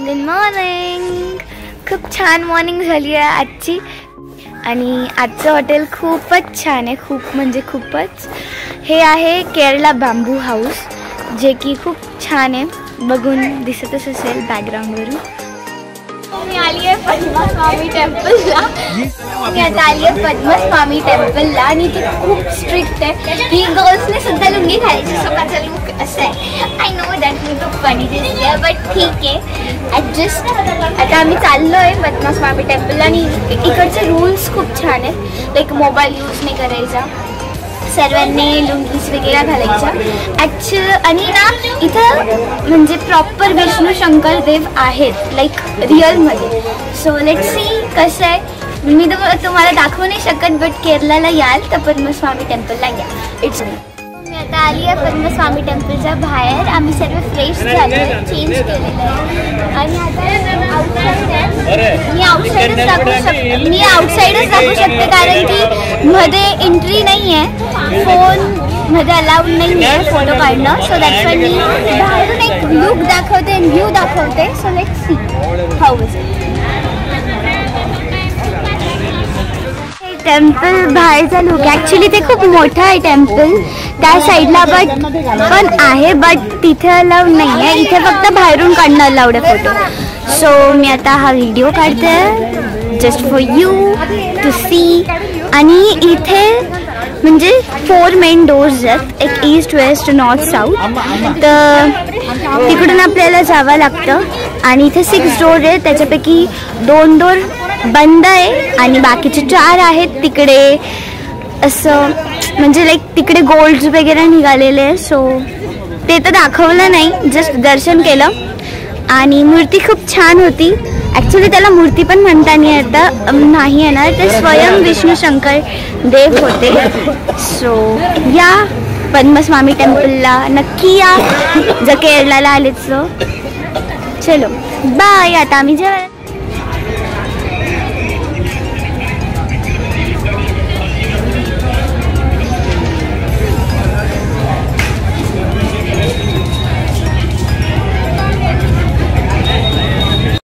Good morning. खूप छान morning झाली आहे आजची आणि आजचं हॉटेल खूपच छान आहे. खूप म्हणजे खूपच. हे आहे केरला बांबू हाऊस, जे की खूप छान आहे. बघून दिसतच असेल बॅकग्राऊंडवरून. मी आली आहे पद्मस्वामी टेम्पलला. मी आता आली आहे पद्मस्वामी टेम्पलला आणि ते खूप स्ट्रिक्ट आहे. ही गर्ल्सने सुद्धा लुंगी घालायची. स्वतःचा लुक असं आहे. आय नो दॅट मी खूप फनी दिसते बट ठीक आहे ॲडजस्ट. आता आम्ही चाललो आहे पद्मस्वामी टेम्पलला आणि इकडचे रूल्स खूप छान आहेत. लाईक मोबाईल यूज नाही करायचा, सर्वांनी लुंगीज वगैरे घालायच्या. आणि ना इथं म्हणजे प्रॉपर विष्णू शंकर देव आहेत लाईक रिअलमध्ये. सो लेट्स सी कसं आहे. मी तुम्हाला दाखवू नाही शकत बट केरलाला याल तर पद्मस्वामी टेम्पलला या. It's me. मी आता आली आहे पद्मस्वामी टेम्पलच्या बाहेर. आम्ही सर्व फ्रेश झालो आहे, चेंज केलेलं आहे आणि आता आउटसाईड आहे. मी आउटसाईडच दाखवू शकते कारण की मध्ये एंट्री नाही आहे. फोन मध्ये अलाउड नाही आहे फोटो काढणं. सो दॅट्स वाय मी बाहेरून एक लुक दाखवते, व्ह्यू दाखवते. So let's see how is it. Temple बाहेरचा लुक ॲक्च्युली ते खूप मोठं आहे टेम्पल त्या साईडला पण आहे बट तिथे अलाउड नाही आहे. इथे फक्त बाहेरून काढणं अलाउड आहे फोटो. सो मी आता हा व्हिडिओ काढते just for you to see. आणि इथे म्हणजे 4 मेन डोर्स आहेत, एक ईस्ट वेस्ट नॉर्थ साऊथ. तर तिकडून आपल्याला जावं लागतं आणि इथे 6 डोर आहेत. त्याच्यापैकी 2 डोर बंद आहे आणि बाकीचे 4 आहेत तिकडे. असं म्हणजे लाईक तिकडे गोल्ड्स वगैरे निघालेले आहे. सो ते तर दाखवलं नाही, जस्ट दर्शन केलं. आणि मूर्ती खूप छान होती. ॲक्च्युली त्याला मूर्ती पण म्हणता नाही येणार, ते स्वयं विष्णू शंकर देव होते. सो या पद्मस्वामी टेम्पलला नक्की या जर केरलाला आलेच. चलो बाय. आता आम्ही जेव्हा